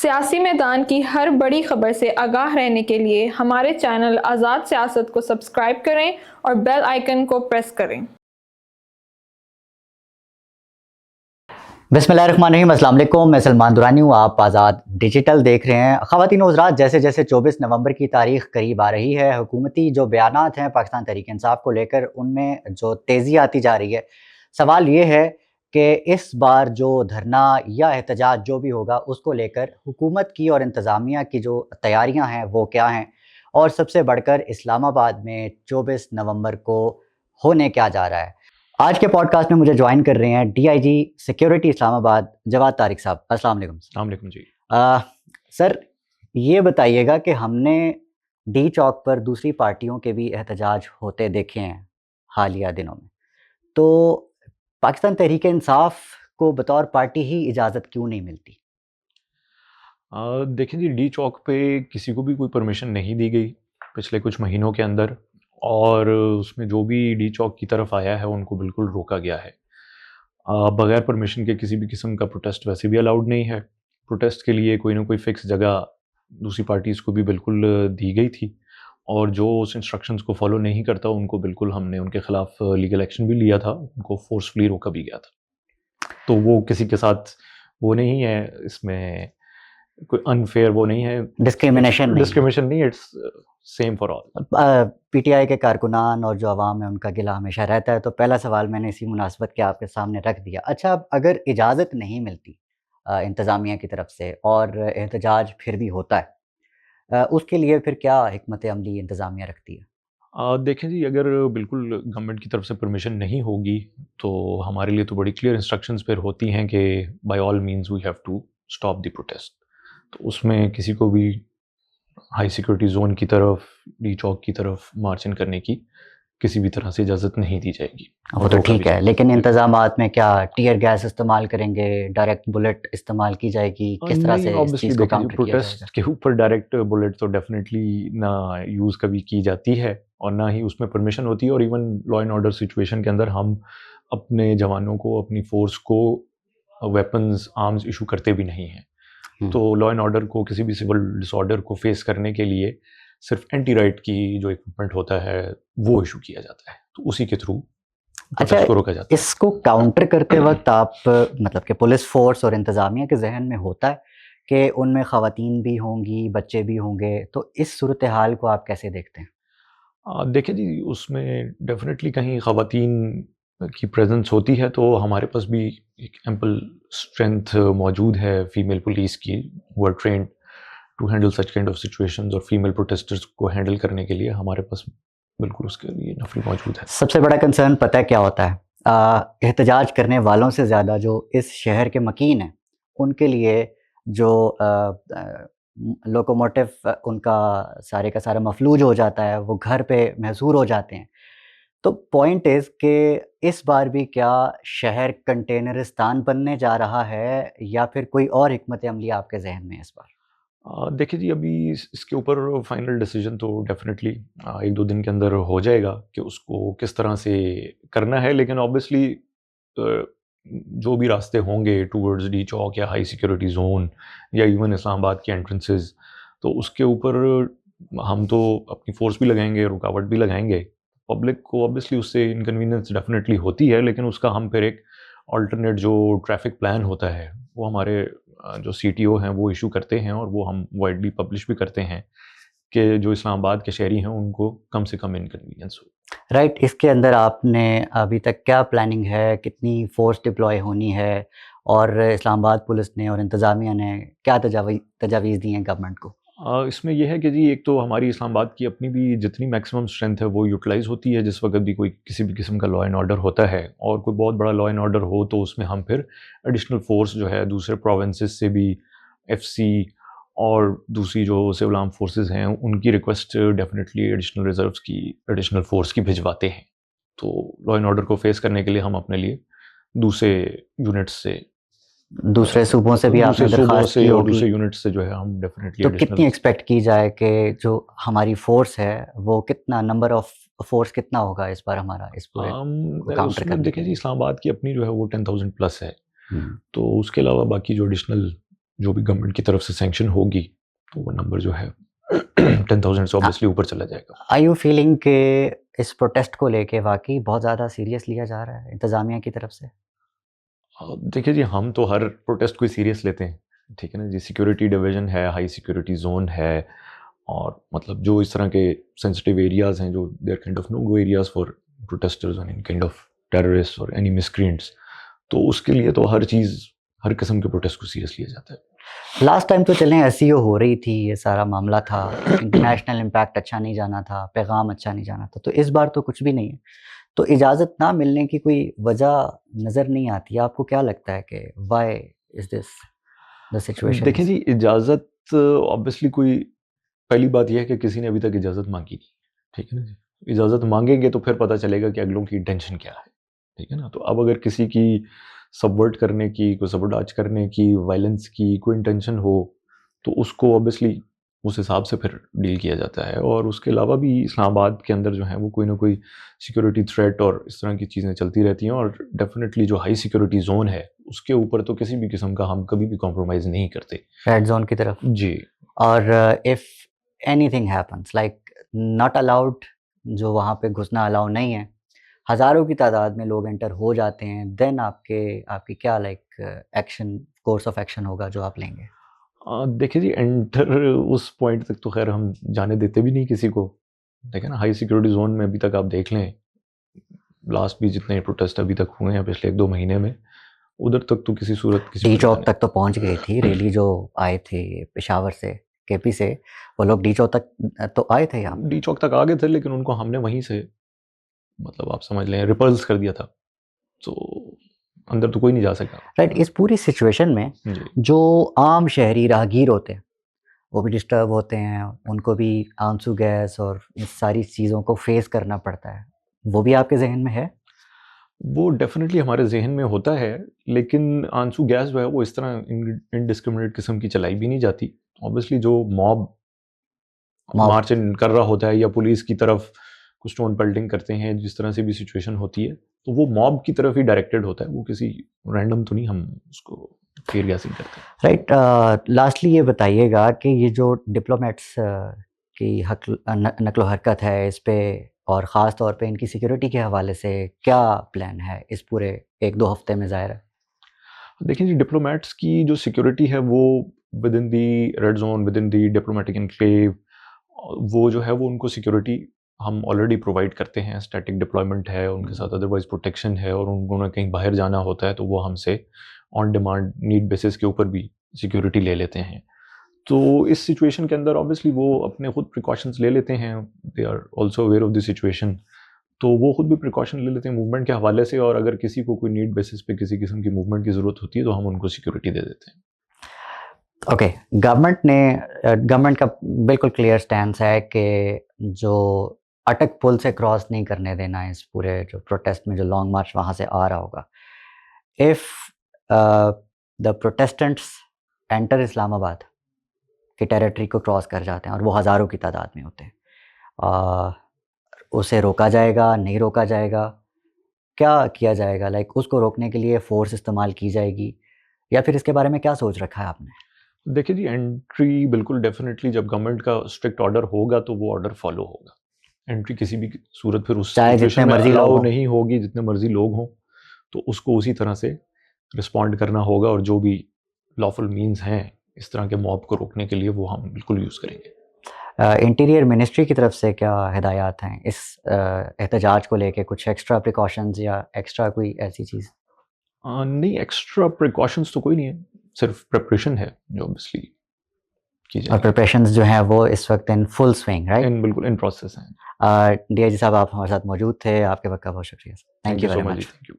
सियासी मैदान की हर बड़ी खबर से आगाह रहने के लिए हमारे चैनल आज़ाद सियासत को सब्सक्राइब करें और बेल आइकन को प्रेस करें। बिस्मिल्लाहिर्रहमानिर्रहीम, अस्सलाम वालेकुम। मैं सलमान दुरानी हूँ, आप आज़ाद डिजिटल देख रहे हैं। ख़वातीन और हज़रात, जैसे जैसे 24 नवंबर की तारीख करीब आ रही है, हुकूमती जो बयानात हैं पाकिस्तान तहरीक इंसाफ को लेकर, उनमें जो तेज़ी आती जा रही है। सवाल ये है कि इस बार जो धरना या एहतजाज जो भी होगा, उसको लेकर हुकूमत की और इंतज़ामिया की जो तैयारियाँ हैं वो क्या हैं, और सबसे बढ़कर इस्लामाबाद में 24 नवंबर को होने क्या जा रहा है। आज के पॉडकास्ट में मुझे ज्वाइन कर रहे हैं डीआईजी सिक्योरिटी इस्लामाबाद जवाद तारिक साहब। अस्सलाम वालेकुम। अस्सलाम वालेकुम जी। सर, ये बताइएगा कि हमने डी चौक पर दूसरी पार्टियों के भी एहतजाज होते देखे हैं हालिया दिनों में, तो पाकिस्तान तहरीक इंसाफ को बतौर पार्टी ही इजाज़त क्यों नहीं मिलती? देखिए जी, डी चौक पे किसी को भी कोई परमिशन नहीं दी गई पिछले कुछ महीनों के अंदर, और उसमें जो भी डी चौक की तरफ आया है उनको बिल्कुल रोका गया है। बगैर परमिशन के किसी भी किस्म का प्रोटेस्ट वैसे भी अलाउड नहीं है। प्रोटेस्ट के लिए कोई ना कोई फ़िक्स जगह दूसरी पार्टीज़ को भी बिल्कुल दी गई थी, और जो उस इंस्ट्रक्शंस को फ़ॉलो नहीं करता उनको बिल्कुल हमने उनके ख़िलाफ़ लीगल एक्शन भी लिया था, उनको फ़ोर्सफुली रोका भी गया था। तो वो किसी के साथ वो नहीं है, इसमें कोई अनफेयर वो नहीं है, डिस्क्रिमिनेशन नहीं, it's same for all. PTI के कारकुनान और जो अवाम है उनका गिला हमेशा रहता है, तो पहला सवाल मैंने इसी मुनासबत के आपके सामने रख दिया। अच्छा, अब अगर इजाज़त नहीं मिलती इंतज़ामिया की तरफ से और एहतजाज फिर भी होता है, उसके लिए फिर क्या हिकमत अमली इंतज़ामिया रखती है? देखें जी, अगर बिल्कुल गवर्नमेंट की तरफ से परमिशन नहीं होगी तो हमारे लिए तो बड़ी क्लियर इंस्ट्रक्शंस फिर होती हैं कि by all means we have to stop the protest. तो उसमें किसी को भी हाई सिक्योरिटी जोन की तरफ, डी चौक की तरफ मार्च इन करने की किसी भी तरह से इजाज़त नहीं दी जाएगी। वो तो ठीक है, लेकिन इंतज़ामात में क्या टीयर गैस इस्तेमाल करेंगे, डायरेक्ट बुलेट इस्तेमाल की जाएगी, किस तरह से इस चीज़ को काउंटर किया जाएगा? प्रोटेस्ट के ऊपर डायरेक्ट बुलेट तो डेफिनेटली ना यूज़ कभी की जाती है, और ना ही उसमें परमिशन होती है। और even law and order situation के अंदर हम अपने जवानों को, अपनी फोर्स को वेपन्स, आर्म्स इशू करते भी नहीं हैं। तो लॉ एंड ऑर्डर को, किसी भी सिविल डिसऑर्डर को फेस करने के लिए सिर्फ एंटी राइट की जो इक्विपमेंट होता है वो इशू किया जाता है, तो उसी के थ्रू अच्छा, को रोका जाता है। इसको काउंटर करते वक्त आप मतलब कि पुलिस फोर्स और इंतज़ामिया के जहन में होता है कि उनमें ख़वातीन भी होंगी, बच्चे भी होंगे, तो इस सूरत हाल को आप कैसे देखते हैं? देखिए जी, उसमें डेफिनेटली कहीं ख़वातीन की प्रेजेंस होती है, तो हमारे पास भी एक एम्पल स्ट्रेंथ मौजूद है फीमेल पुलिस की, who are trained to handle such kind of situations, और फीमेल प्रोटेस्टर्स को हैंडल करने के लिए हमारे पास बिल्कुल उसके लिए नफरी मौजूद है। सबसे बड़ा कंसर्न पता है क्या होता है? एहतजाज करने वालों से ज़्यादा जो इस शहर के मकीन हैं, उनके लिए जो लोकोमोटिव उनका सारे का सारा मफलूज हो जाता है, वो घर पे महसूर हो जाते हैं। तो पॉइंट इज़ कि इस बार भी क्या शहर कंटेनरिस्तान बनने जा रहा है, या फिर कोई और हिकमत अमली आपके ज़हन में है इस बार? देखिए जी, अभी इसके ऊपर फाइनल डिसीजन तो डेफिनेटली 1-2 दिन के अंदर हो जाएगा कि उसको किस तरह से करना है। लेकिन ऑब्वियसली जो भी रास्ते होंगे टूवर्ड्स डी चौक या हाई सिक्योरिटी जोन या इवन इस्लामाबाद के एंट्रेंसेस, तो उसके ऊपर हम तो अपनी फोर्स भी लगाएंगे, रुकावट भी लगाएंगे। पब्लिक को ऑब्वियसली उससे इनकन्वीनियंस डेफिनेटली होती है, लेकिन उसका हम फिर एक अल्टरनेट जो ट्रैफिक प्लान होता है वो हमारे जो सीटीओ हैं वो इशू करते हैं, और वो हम वाइडली पब्लिश भी करते हैं कि जो इस्लामाबाद के शहरी हैं उनको कम से कम इनकन्वीनियंस हो। राइट, इसके अंदर आपने अभी तक क्या प्लानिंग है, कितनी फ़ोर्स डिप्लॉय होनी है, और इस्लामाबाद पुलिस ने और इंतज़ामिया ने क्या तजावीज़ दी हैं गवर्नमेंट को? इसमें यह है कि जी, एक तो हमारी इस्लामाबाद की अपनी भी जितनी मैक्सिमम स्ट्रेंथ है वो यूटिलाइज़ होती है जिस वक्त भी कोई किसी भी किस्म का लॉ एंड ऑर्डर होता है, और कोई बहुत बड़ा लॉ एंड ऑर्डर हो तो उसमें हम फिर एडिशनल फोर्स जो है दूसरे प्रोविंसेस से भी, एफसी और दूसरी जो सिविल आर्म फोर्सेस हैं उनकी रिक्वेस्ट डेफिनेटली एडिशनल रिजर्व्स की, एडिशनल फोर्स की भिजवाते हैं। तो लॉ एंड ऑर्डर को फेस करने के लिए हम अपने लिए दूसरे यूनिट्स से, दूसरे सूबों से भी आपने दरख्वास्त की और होगी, दूसरे यूनिट से जो है हम डेफिनेटली तो कितनी एक्सपेक्ट की जाए कि जो हमारी फ़ोर्स है वो कितना, नंबर ऑफ फ़ोर्स कितना होगा इस बार हमारा इस पूरे को काउंटर उसमें करने के देखिए जी, लिए? इस्लामाबाद की अपनी जो है वो 10,000 प्लस है। हुँ। तो उसके अलावा बाकी जो एडिशनल जो भी गवर्नमेंट की तरफ से सैंक्शन होगी तो वो नंबर जो है 10,000 से ऑब्वियसली ऊपर चला जाएगा। आर यू फीलिंग कि इस प्रोटेस्ट को लेके वाकई बहुत ज़्यादा सीरियस लिया जा रहा है इंतज़ामिया की तरफ से? देखिए जी, हम तो हर प्रोटेस्ट को सीरियस लेते हैं, ठीक है ना जी। सिक्योरिटी डिवीजन है, हाई सिक्योरिटी जोन है, और मतलब जो इस तरह के सेंसिटिव एरियाज हैं जो they are kind of no go areas for protesters and kind of terrorist और एनी मिसक्रिएंट्स, तो उसके लिए तो हर चीज़, हर किस्म के प्रोटेस्ट को सीरियस लिया जाता है। लास्ट टाइम तो चलें एसईओ हो रही थी, ये सारा मामला था, इंटरनेशनल इम्पैक्ट अच्छा नहीं जाना था, पैगाम अच्छा नहीं जाना था, तो इस बार तो कुछ भी नहीं है। तो इजाज़त ना मिलने की कोई वजह नज़र नहीं आती। आपको क्या लगता है कि why is this the situation? देखें जी, इजाज़त ऑब्वियसली कोई, पहली बात यह है कि किसी ने अभी तक इजाज़त मांगी नहीं, ठीक है ना जी। इजाज़त मांगेंगे तो फिर पता चलेगा कि अगलों की इंटेंशन क्या है, ठीक है ना। तो अब अगर किसी की सबवर्ट करने की, कोई सबरडाज करने की, वायलेंस की कोई इंटेंशन हो, तो उसको ऑब्वियसली उस हिसाब से फिर डील किया जाता है। और उसके अलावा भी इस्लामाबाद के अंदर जो है वो कोई ना कोई सिक्योरिटी थ्रेट और इस तरह की चीज़ें चलती रहती हैं, और डेफिनेटली जो हाई सिक्योरिटी जोन है उसके ऊपर तो किसी भी किस्म का हम कभी भी कॉम्प्रोमाइज़ नहीं करते। रेड जोन की तरफ जी। और if anything happens like not allowed, जो वहाँ पे घुसना अलाउ नहीं है, हज़ारों की तादाद में लोग एंटर हो जाते हैं, देन आपकी क्या like action, course of action होगा जो आप लेंगे? देखिए जी, एंटर उस पॉइंट तक तो खैर हम जाने देते भी नहीं किसी को, ठीक है ना। हाई सिक्योरिटी जोन में अभी तक आप देख लें, लास्ट भी जितने प्रोटेस्ट अभी तक हुए हैं पिछले 1-2 महीने में, उधर तक तो किसी सूरत किसी डी को चौक जाने- तक तो पहुँच गई थी रैली, जो आए थे पेशावर से, केपी से, वो लोग डी चौक तक तो आए थे यहाँ। डी चौक तक आ गए थे, लेकिन उनको हमने वहीं से, मतलब आप समझ लें, रिपल्स कर दिया था, तो अंदर तो कोई नहीं जा सका। राइट, इस पूरी सिचुएशन में जी। जो आम शहरी राहगीर होते हैं वो भी डिस्टर्ब होते हैं, उनको भी आंसू गैस और इस सारी चीज़ों को फेस करना पड़ता है, वो भी आपके जहन में है? वो डेफिनेटली हमारे जहन में होता है, लेकिन आंसू गैस जो है वो इस तरह इनडिस्क्रिमिनेट किस्म की चलाई भी नहीं जाती। ऑब्वियसली जो मॉब मार्च इन कर रहा होता है या पुलिस की तरफ कुछ स्टोन पेल्टिंग करते हैं, जिस तरह से भी सिचुएशन होती है, तो वो मॉब की तरफ ही डायरेक्टेड होता है, वो किसी रैंडम तो नहीं हम उसको टीयर गैसिंग करते हैं। राइट, लास्टली ये बताइएगा कि ये जो डिप्लोमेट्स की नकलो हरकत है इस पे, और ख़ास तौर पे इनकी सिक्योरिटी के हवाले से क्या प्लान है इस पूरे 1-2 हफ्ते में? ज़ाहिर है देखिए जी, डिप्लोमेट्स की जो सिक्योरिटी है वो with in the red zone, with in the diplomatic enclave, वो जो है वो उनको सिक्योरिटी हम ऑलरेडी प्रोवाइड करते हैं। स्टैटिक डिप्लॉयमेंट है उनके साथ, अदरवाइज प्रोटेक्शन है, और उनको ना कहीं बाहर जाना होता है तो वो हमसे ऑन डिमांड नीड बेसिस के ऊपर भी सिक्योरिटी ले लेते हैं। तो इस सिचुएशन के अंदर ऑब्वियसली वो अपने खुद प्रिकॉशंस ले लेते हैं, they are also aware of the situation, तो वो खुद भी प्रिकॉशन ले लेते हैं मूवमेंट के हवाले से, और अगर किसी को कोई नीड बेसिस पे किसी किस्म की मूवमेंट की ज़रूरत होती है तो हम उनको सिक्योरिटी दे देते हैं। ओके, गवर्नमेंट का बिल्कुल क्लियर स्टैंस है कि जो अटक पुल से क्रॉस नहीं करने देना है, इस पूरे जो प्रोटेस्ट में जो लॉन्ग मार्च वहाँ से आ रहा होगा। If the Protestants enter Islamabad की टेरिटरी को क्रॉस कर जाते हैं और वो हज़ारों की तादाद में होते हैं, उसे रोका जाएगा, नहीं रोका जाएगा? क्या किया जाएगा? लाइक उसको रोकने के लिए फ़ोर्स इस्तेमाल की जाएगी, या फिर इसके बारे में क्या सोच रखा है आपने? देखिए जी, एंट्री बिल्कुल डेफिनेटली जब गवर्नमेंट का स्ट्रिक्ट ऑर्डर होगा तो वो ऑर्डर फॉलो होगा। एंट्री किसी भी सूरत फिर उस चाहे जितने सिचुएशन में मर्जी लोग अलाउ हों। नहीं होगी, जितने मर्जी लोग हों, तो उसको उसी तरह से रिस्पॉन्ड करना होगा, और जो भी लॉफुल मीन्स हैं इस तरह के मॉब को रोकने के लिए वो हम बिल्कुल यूज़ करेंगे। इंटीरियर मिनिस्ट्री की तरफ से क्या हिदायत हैं इस एहतजाज को लेके? कुछ एक्स्ट्रा प्रिकॉशंस या एक्स्ट्रा कोई ऐसी चीज़? नहीं, एक्स्ट्रा प्रिकॉशंस तो कोई नहीं है, सिर्फ प्रिपरेशन है जो ऑब्वियसली की और जाएगी। प्रिपरेशंस जो हैं वो इस वक्त इन फुल स्विंग, राइट? बिल्कुल इन प्रोसेस हैं। डीआईजी साहब, आप हमारे साथ मौजूद थे, आपके वक्त का बहुत शुक्रिया। Thank you so very much, much. Thank you.